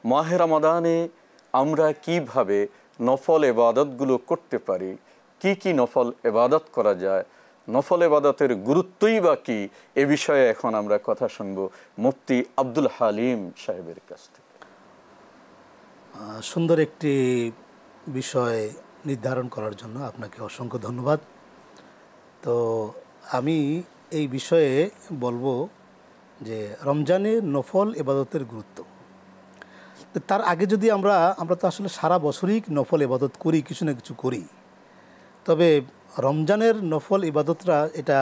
মাহে রমাদানে আমরা কিভাবে নফল ইবাদতগুলো করতে পারি, কি কি নফল ইবাদত করা যায়, নফল ইবাদতের গুরুত্বই বা কি, এ বিষয়ে এখন আমরা কথা শুনব মুফতি আব্দুল হালিম সাহেবের কাছ থেকে। সুন্দর একটি বিষয় নির্ধারণ করার জন্য আপনাকে অসংখ্য ধন্যবাদ। তো আমি এই বিষয়ে বলবো যে রমজানের নফল ইবাদতের গুরুত্ব। তার আগে যদি আমরা তো আসলে সারা বছরই নফল ইবাদত করি, কিছু না কিছু করি, তবে রমজানের নফল ইবাদতরা এটা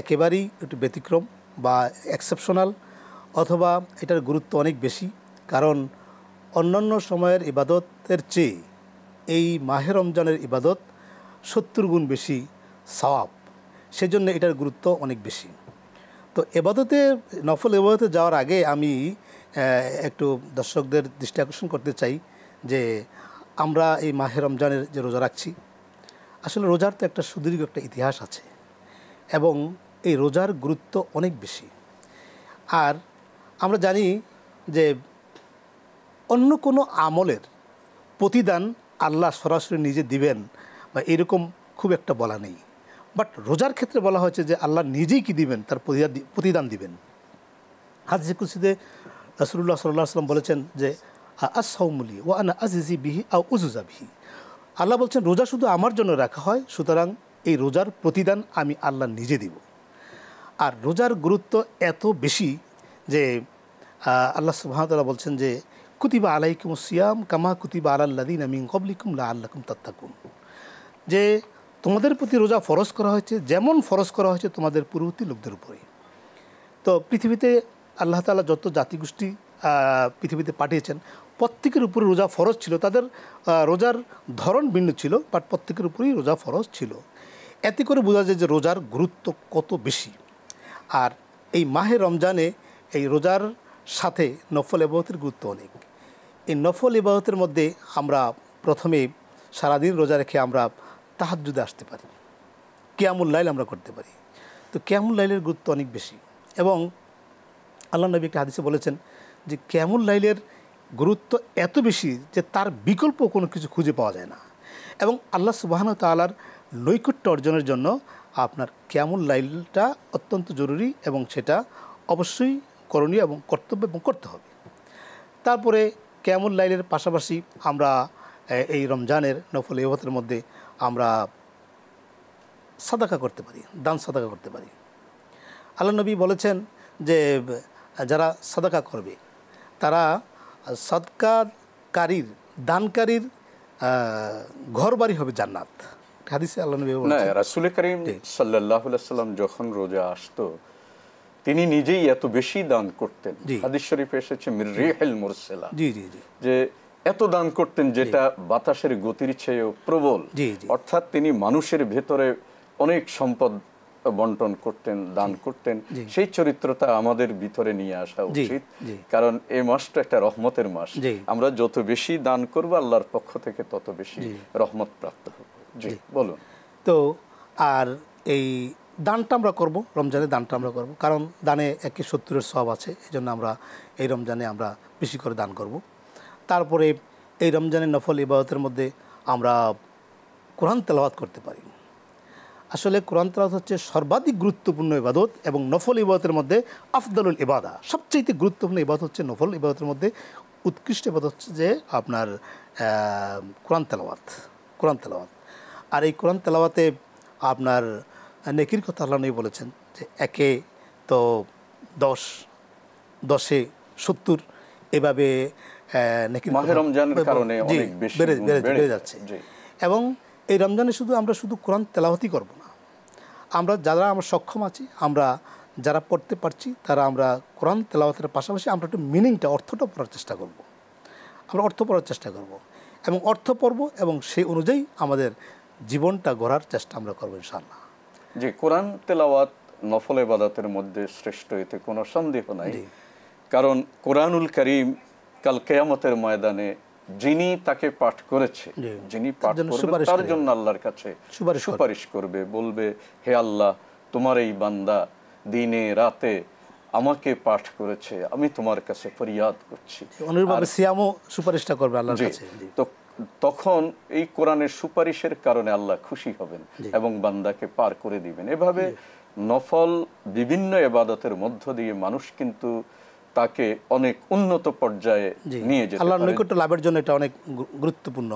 একেবারেই একটু ব্যতিক্রম বা এক্সেপশনাল, অথবা এটার গুরুত্ব অনেক বেশি। কারণ অন্যান্য সময়ের ইবাদতের চেয়ে এই মাহে রমজানের ইবাদত 70 গুণ বেশি সওয়াব, সেজন্য এটার গুরুত্ব অনেক বেশি। তো নফল ইবাদতে যাওয়ার আগে আমি একটু দর্শকদের দৃষ্টি আকর্ষণ করতে চাই যে আমরা এই মাহে রমজানের যে রোজা রাখছি, আসলে রোজার তো একটা সুদীর্ঘ একটা ইতিহাস আছে এবং এই রোজার গুরুত্ব অনেক বেশি। আর আমরা জানি যে অন্য কোনো আমলের প্রতিদান আল্লাহ সরাসরি নিজে দিবেন বা এরকম খুব একটা বলা নেই, বাট রোজার ক্ষেত্রে বলা হয়েছে যে আল্লাহ নিজেই কি দিবেন, তার প্রতিদান দিবেন। হাদিসে কুদসিতে রাসূলুল্লাহ সাল্লাল্লাহু আলাইহি ওয়াসাল্লাম বলেছেন যে আস-সাওমুলি ওয়া আনা আজিজি বিহি আও উজুজা বিহি। আল্লাহ বলছেন রোজা শুধু আমার জন্য রাখা হয়, সুতরাং এই রোজার প্রতিদান আমি আল্লাহ নিজে দিব। আর রোজার গুরুত্ব এত বেশি যে আল্লাহ সুবহানাহু ওয়া তাআলা বলছেন যে কুতিবা আলাইকুমুস সিয়াম কামা কুতিবা আলাল লাযিনা মিন ক্বাবলিকুম লাআল্লাকুম তাত্তাকুন, যে তোমাদের প্রতি রোজা ফরজ করা হয়েছে যেমন ফরজ করা হয়েছে তোমাদের পূর্ববর্তী লোকদের উপরে। তো পৃথিবীতে আল্লাহ তাআলা যত জাতিগোষ্ঠী পৃথিবীতে পাঠিয়েছেন প্রত্যেকের উপরে রোজা ফরজ ছিল। তাদের রোজার ধরন ভিন্ন ছিল, বাট প্রত্যেকের উপরেই রোজা ফরজ ছিল। এতে করে বোঝা যায় যে রোজার গুরুত্ব কত বেশি। আর এই মাহে রমজানে এই রোজার সাথে নফল ইবাদতের গুরুত্ব অনেক। এই নফল ইবাদতের মধ্যে আমরা প্রথমে সারাদিন রোজা রেখে আমরা তাহাজ্জুদে আসতে পারি, কিয়ামুল লাইল আমরা করতে পারি। তো কিয়ামুল লাইলের গুরুত্ব অনেক বেশি এবং আল্লাহ নবী একটা হাদিসে বলেছেন যে কিয়ামুল লাইলের গুরুত্ব এত বেশি যে তার বিকল্প কোনো কিছু খুঁজে পাওয়া যায় না। এবং আল্লাহ সুবহানাহু ওয়া তাআলার নৈকট্য অর্জনের জন্য আপনার কিয়ামুল লাইলটা অত্যন্ত জরুরি এবং সেটা অবশ্যই করণীয় এবং কর্তব্য এবং করতে হবে। তারপরে কিয়ামুল লাইলের পাশাপাশি আমরা এই রমজানের নফল ইবাদতের মধ্যে আমরা সাদাকা করতে পারি, দান সাদাকা করতে পারি। আল্লাহ নবী বলেছেন যে যারা সাদাকা করবে তারা সাদকাকারীর দানকারীর ঘর বাড়ি হবে জান্নাত। হাদিসে আল্লাহ নবী বলেছেন। না, রাসূল করিম সাল্লাল্লাহু আলাইহি ওয়াসাল্লাম যখন রোজা আসতো তিনি নিজেই এত বেশি দান করতেন। হাদিস শরীফে এসেছে মির রিহিল মুরসালা, জি জি জি, যে এত দান করতেন যেটা বাতাসের গতির চেয়েও প্রবল। অর্থাৎ তিনি মানুষের ভেতরে অনেক সম্পদ বন্টন করতেন, দান করতেন। সেই চরিত্রটা আমাদের ভিতরে নিয়ে আসা উচিত, কারণ এই মাসটা একটা রহমতের মাস। আমরা যত বেশি দান করব আল্লাহর পক্ষ থেকে তত বেশি রহমত প্রাপ্ত হব। জি বলুন। তো আর এই দানটা আমরা করব, রমজানে দানটা আমরা করব, কারণ দানে 1/70 সওয়াব আছে। এই জন্য আমরা এই রমজানে আমরা বেশি করে দান করব। তারপরে এই রমজানের নফল ইবাদতের মধ্যে আমরা কোরআন তেলাওয়াত করতে পারি। আসলে কোরআন তেলাওয়াত হচ্ছে সর্বাধিক গুরুত্বপূর্ণ ইবাদত এবং নফল ইবাদতের মধ্যে আফদলুল ইবাদা, সবচেয়ে গুরুত্বপূর্ণ ইবাদত হচ্ছে নফল ইবাদতের মধ্যে উৎকৃষ্ট ইবাদত হচ্ছে যে আপনার কোরআন তেলাওয়াত। আর এই কোরআন তেলাওয়াতে আপনার নেকির কথা আল্লাহ নবী বলেছেন যে 1 তো 10, 10-এ 70, এভাবে নেকির মাহে রমজানের কারণে অনেক বেশি বেড়ে যাচ্ছে। এবং এই রমজানে আমরা শুধু কোরআন তেলাওয়াতই করব না, যারা আমরা সক্ষম আছি, যারা পড়তে পারছি, তারা আমরা কোরআন তেলাওয়াতের পাশাপাশি আমরা একটু অর্থটা পড়ার চেষ্টা করব। আমরা অর্থ পড়ার চেষ্টা করব এবং অর্থ পড়ব এবং সেই অনুযায়ী আমাদের জীবনটা গড়ার চেষ্টা আমরা করব ইনশাআল্লাহ। যে কোরআন তেলাওয়াত নফল ইবাদতের মধ্যে শ্রেষ্ঠ, এতে কোনো সন্দেহ নাই। কারণ কোরআনুল কারীম কাল কিয়ামতের ময়দানে যিনি তাকে পাঠ করেছে, যিনি পাঠ করবেন তার জন্য আল্লাহর কাছে সুপারিশ করবে, বলবে হে আল্লাহ, তোমার এই বান্দা দিনে রাতে আমাকে পাঠ করেছে, আমি তোমার কাছে ফরিয়াদ করছি। অনুরূপভাবে সিয়ামও সুপারিশটা করবে আল্লাহর কাছে। তো তখন এই কোরআনের সুপারিশের কারণে আল্লাহ খুশি হবেন এবং বান্দাকে পার করে দিবেন। এভাবে নফল বিভিন্ন ইবাদতের মধ্য দিয়ে মানুষ কিন্তু তাকে অনেক উন্নত পর্যায়ে নিয়ে যেতে পারে। আল্লাহর নৈকট্য লাভের জন্য এটা অনেক গুরুত্বপূর্ণ